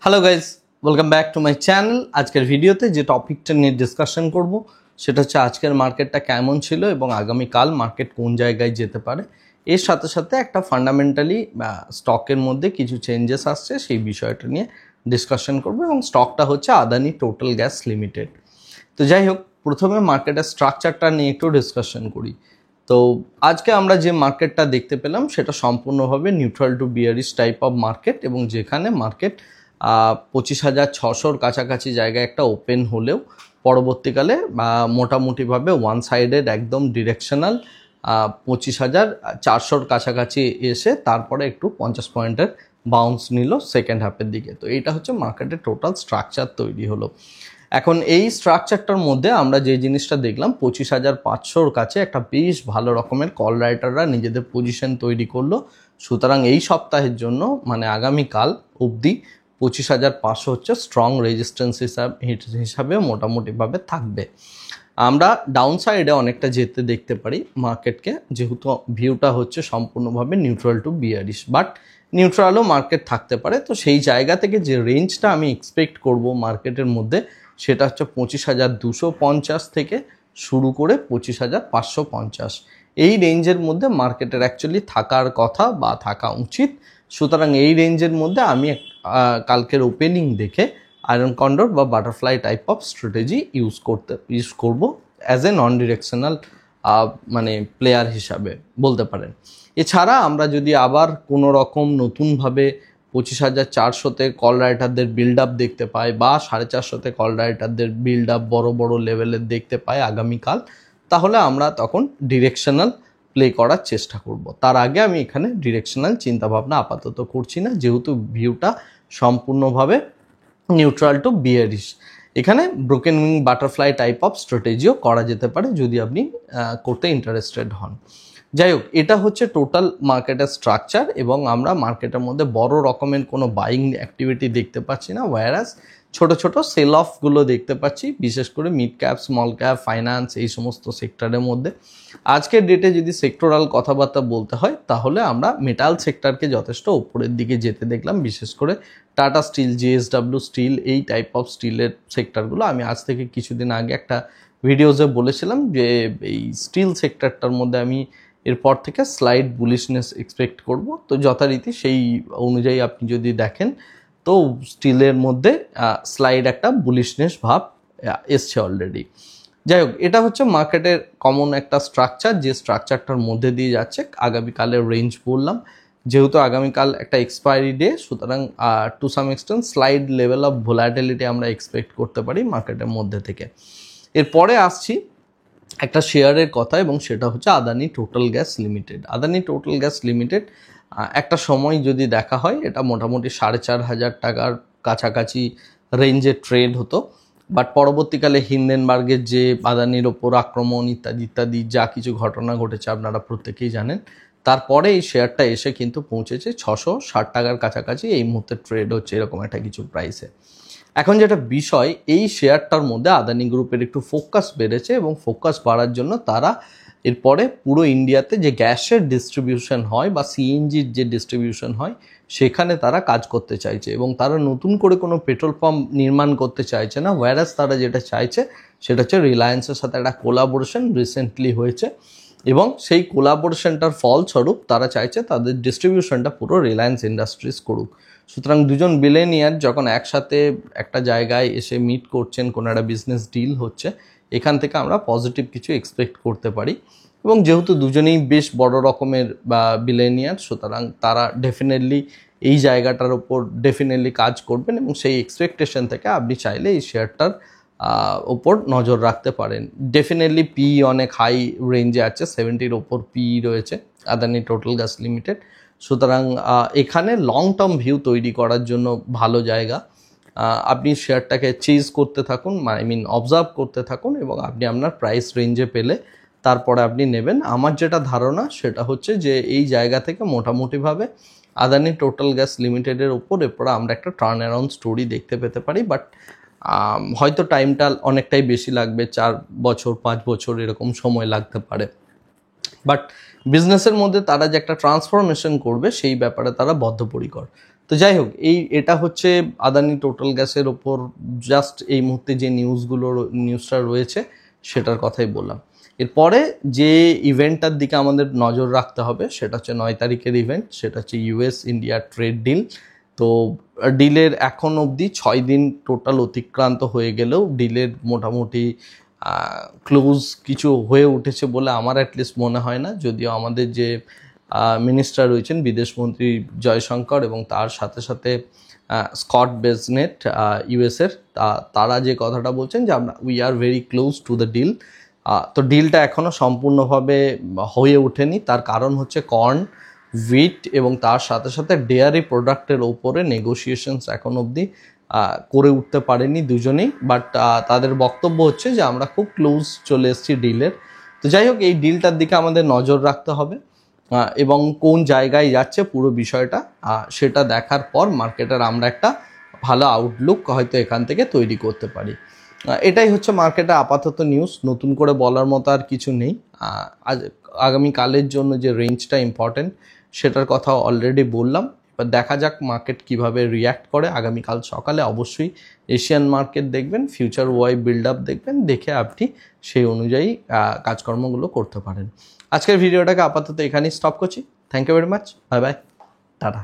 Hello guys, welcome back to my channel. আজকের ভিডিওতে যে টপিকটা নিয়ে ডিসকাশন করব সেটা হচ্ছে আজকের মার্কেটটা কেমন ছিল এবং আগামীকাল মার্কেট কোন জায়গায় যেতে পারে। এর সাথে সাথে একটা ফান্ডামেন্টালি স্টকের মধ্যে কিছু চেঞ্জেস আসছে সেই বিষয়টা নিয়ে ডিসকাশন করব এবং স্টকটা হচ্ছে আদানি টোটাল গ্যাস লিমিটেড। তো যাই হোক, প্রথমে মার্কেটের স্ট্রাকচারটা নিয়ে একটু ডিসকাশন করি। তো আজকে আমরা যে মার্কেটটা দেখতে পেলাম সেটা সম্পূর্ণভাবে neutral to bearish type of market, এবং যেখানে মার্কেট 25,600-র কাছাকাছি জায়গায় একটা ওপেন হলেও পরবর্তীকালে মোটামুটিভাবে ওয়ান সাইডেড একদম ডিরেকশনাল 25,400-র কাছাকাছি এসে তারপরে একটু 50 পয়েন্টের বাউন্স নিল সেকেন্ড হাফের দিকে। তো এইটা হচ্ছে মার্কেটের টোটাল স্ট্রাকচার তৈরি হলো। এখন এই স্ট্রাকচারটার মধ্যে আমরা যে জিনিসটা দেখলাম, 25,500-র কাছে একটা বেশ ভালো রকমের কল রাইটাররা নিজেদের পজিশন তৈরি করলো। সুতরাং এই সপ্তাহের জন্য মানে আগামীকাল অবধি 25,500 হচ্ছে স্ট্রং রেজিস্ট্যান্স হিসাবে মোটামুটিভাবে থাকবে। আমরা ডাউন সাইডে অনেকটা যেতে দেখতে পারি মার্কেটকে, যেহেতু ভিউটা হচ্ছে সম্পূর্ণভাবে নিউট্রাল টু বিয়ারিশ, বাট নিউট্রালও মার্কেট থাকতে পারে। তো সেই জায়গা থেকে যে রেঞ্জটা আমি এক্সপেক্ট করব মার্কেটের মধ্যে সেটা হচ্ছে 25,250 থেকে শুরু করে 25,550। এই রেঞ্জের মধ্যে মার্কেটের অ্যাকচুয়ালি থাকার কথা বা থাকা উচিত। সুতরাং এই রেঞ্জের মধ্যে আমি কালকের ওপেনিং দেখে আয়রন কন্ডর বা butterfly type of strategy use করব অ্যাজ এ নন ডিরেকশনাল মানে প্লেয়ার হিসাবে বলতে পারেন। এছাড়া আমরা যদি আবার কোনো রকম নতুনভাবে 25,400-তে কল রাইটারদের বিল্ড আপ দেখতে পাই বা 450-তে কল রাইটারদের বিল্ড আপ বড় বড় লেভেলের দেখতে পাই আগামীকাল, তাহলে আমরা তখন ডিরেকশনাল প্লে করার চেষ্টা করব। তার আগে আমি এখানে ডিরেকশনাল চিন্তাভাবনা আপাতত করছি না, যেহেতু ভিউটা সম্পূর্ণভাবে নিউট্রাল টু বিয়ারিশ। এখানে broken wing butterfly type of স্ট্র্যাটেজিও করা যেতে পারে যদি আপনি করতে ইন্টারেস্টেড হন। যাই হোক, এটা হচ্ছে টোটাল মার্কেটের স্ট্রাকচার এবং আমরা মার্কেটের মধ্যে বড় রকমের কোনো বাইং অ্যাক্টিভিটি দেখতে পাচ্ছি না, ওয়ারাস ছোট ছোট সেল অফগুলো দেখতে পাচ্ছি, বিশেষ করে mid cap, small cap, finance, এই সমস্ত সেক্টরের মধ্যে। আজকের ডেটে যদি সেক্টরাল কথাবার্তা বলতে হয় তাহলে আমরা মেটাল সেক্টরকে যথেষ্ট উপরের দিকে যেতে দেখলাম, বিশেষ করে টাটা স্টিল, জিএসডাব্লিউ স্টিল, এই টাইপ অফ স্টিলের সেক্টরগুলো। আমি আজ থেকে কিছুদিন আগে একটা ভিডিওতে বলেছিলাম যে এই স্টিল সেক্টরটার মধ্যে আমি এরপর থেকে স্লাইড বুলিশনেস এক্সপেক্ট করব। তো যথারীতি সেই অনুযায়ী আপনি যদি দেখেন তো স্টিলের মধ্যে স্লাইড একটা বুলিশনেস ভাব এসছে অলরেডি। যাই হোক, এটা হচ্ছে মার্কেটের কমন একটা স্ট্রাকচার, যে স্ট্রাকচারটার মধ্যে দিয়ে যাচ্ছে। আগামীকালের রেঞ্জ বললাম, যেহেতু আগামীকাল একটা এক্সপায়ারি ডে, সুতরাং to some extent slight level of volatility আমরা এক্সপেক্ট করতে পারি মার্কেটের মধ্যে থেকে। এরপরে আসছি একটা শেয়ারের কথা, এবং সেটা হচ্ছে Adani total gas limited. Adani total gas limited একটা সময় যদি দেখা হয় এটা মোটামুটি 4,500 টাকার কাছাকাছি রেঞ্জে ট্রেড হতো, বাট পরবর্তীকালে হিন্ডেনবার্গের যে আদানির ওপর আক্রমণ ইত্যাদি ইত্যাদি যা কিছু ঘটনা ঘটেছে আপনারা প্রত্যেকেই জানেন, তারপরে এই শেয়ারটা এসে কিন্তু পৌঁছেছে 660 টাকার কাছাকাছি। এই মুহূর্তে ট্রেড হচ্ছে এরকম একটা কিছু প্রাইসে। এখন যেটা বিষয়, এই শেয়ারটার মধ্যে আদানি গ্রুপের একটু ফোকাস বেড়েছে এবং ফোকাস বাড়ার জন্য তারা এরপরে পুরো ইন্ডিয়াতে যে গ্যাসের ডিস্ট্রিবিউশন হয় বা সিএনজির যে ডিস্ট্রিবিউশন হয় সেখানে তারা কাজ করতে চাইছে, এবং তারা নতুন করে কোনো পেট্রোল পাম্প নির্মাণ করতে চাইছে না। ওয়ারাস তারা যেটা চাইছে সেটা হচ্ছে রিলায়েন্সের সাথে একটা কোলাবোরেশন রিসেন্টলি হয়েছে, এবং সেই কোলাবোরেশনটার ফলস্বরূপ তারা চাইছে তাদের ডিস্ট্রিবিউশনটা পুরো রিলায়েন্স ইন্ডাস্ট্রিজ করুক। সুতরাং দুজন বিলেনিয়ার যখন একসাথে একটা জায়গায় এসে মিট করছেন, কোনো একটা বিজনেস ডিল হচ্ছে, এখান থেকে আমরা পজিটিভ কিছু এক্সপেক্ট করতে পারি। এবং যেহেতু দুজনেই বেশ বড় রকমের বিলেনিয়ার, সুতরাং তারা ডেফিনেটলি এই জায়গাটার উপর ডেফিনেটলি কাজ করবেন, এবং সেই এক্সপেকটেশন থেকে আপনি চাইলে এই শেয়ারটার ওপর নজর রাখতে পারেন। ডেফিনেটলি পি অনেক হাই রেঞ্জে আছে, 70-র ওপর পি রয়েছে আদানি টোটাল গ্যাস লিমিটেড। সুতরাং এখানে লং টার্ম ভিউ তৈরি করার জন্য ভালো জায়গা। আপনি শেয়ারটাকে চেজ করতে থাকুন, অবজার্ভ করতে থাকুন, এবং আপনি আপনার প্রাইস রেঞ্জে পেলে তারপরে আপনি নেবেন। আমার যেটা ধারণা সেটা হচ্ছে যে এই জায়গা থেকে মোটামুটিভাবে আদানি টোটাল গ্যাস লিমিটেডের ওপর এরপরে আমরা একটা টার্ন অ্যারাউন্ড স্টোরি দেখতে পেতে পারি, বাট হয়তো টাইমটা অনেকটাই বেশি লাগবে, 4 বছর 5 বছর এরকম সময় লাগতে পারে। বাট বিজনেসের মধ্যে তারা যে একটা ট্রান্সফরমেশন করবে সেই ব্যাপারে তারা বদ্ধপরিকর। তো যাই হোক, এটা হচ্ছে আদানি টোটাল গ্যাসের ওপর জাস্ট এই মুহূর্তে যে নিউজটা রয়েছে সেটার কথাই বললাম। এরপরে যে ইভেন্টটার দিকে আমাদের নজর রাখতে হবে সেটা হচ্ছে 9 তারিখের ইভেন্ট, সেটা হচ্ছে ইউএস ইন্ডিয়া ট্রেড ডিল। তো ডিলের এখন অবধি 6 দিন টোটাল অতিক্রান্ত হয়ে গেলেও ডিলের মোটামুটি ক্লোজ কিছু হয়ে উঠেছে বলে আমার অ্যাটলিস্ট মনে হয় না। যদিও আমাদের যে মিনিস্টার রয়েছেন বিদেশমন্ত্রী জয়শঙ্কর এবং তার সাথে সাথে স্কট বেসনেট ইউএসের, তারা যে কথাটা বলছেন যে we are very close to the deal. তো ডিলটা এখনও সম্পূর্ণভাবে হয়ে ওঠেনি। তার কারণ হচ্ছে কর্ন, হুইট এবং তার সাথে সাথে ডেয়ারি প্রোডাক্টের ওপরে নেগোসিয়েশনস এখন অবধি করে উঠতে পারেনি দুজনেই। বাট তাদের বক্তব্য হচ্ছে যে আমরা খুব ক্লোজ চলে এসেছি ডিলের। তো যাই হোক, এই ডিলটার দিকে আমাদের নজর রাখতে হবে এবং কোন জায়গায় যাচ্ছে পুরো বিষয়টা সেটা দেখার পর মার্কেটের আমরা একটা ভালো আউটলুক হয়তো এখান থেকে তৈরি করতে পারি। এটাই হচ্ছে মার্কেটে আপাতত নিউজ। নতুন করে বলার মতো আর কিছু নেই। আগামীকালের জন্য যে রেঞ্জটা ইম্পর্টেন্ট সেটার কথা অলরেডি বললাম। এবার দেখা যাক মার্কেট কিভাবে রিয়্যাক্ট করে। আগামীকাল সকালে অবশ্যই এশিয়ান মার্কেট দেখবেন, ফিউচার ওয়াই বিল্ড আপ দেখবেন, দেখে আপনি সেই অনুযায়ী কাজকর্মগুলো করতে পারেন। আজকের ভিডিওটাকে আপাতত এখানেই স্টপ করছি। Thank you very much, bye bye, tata.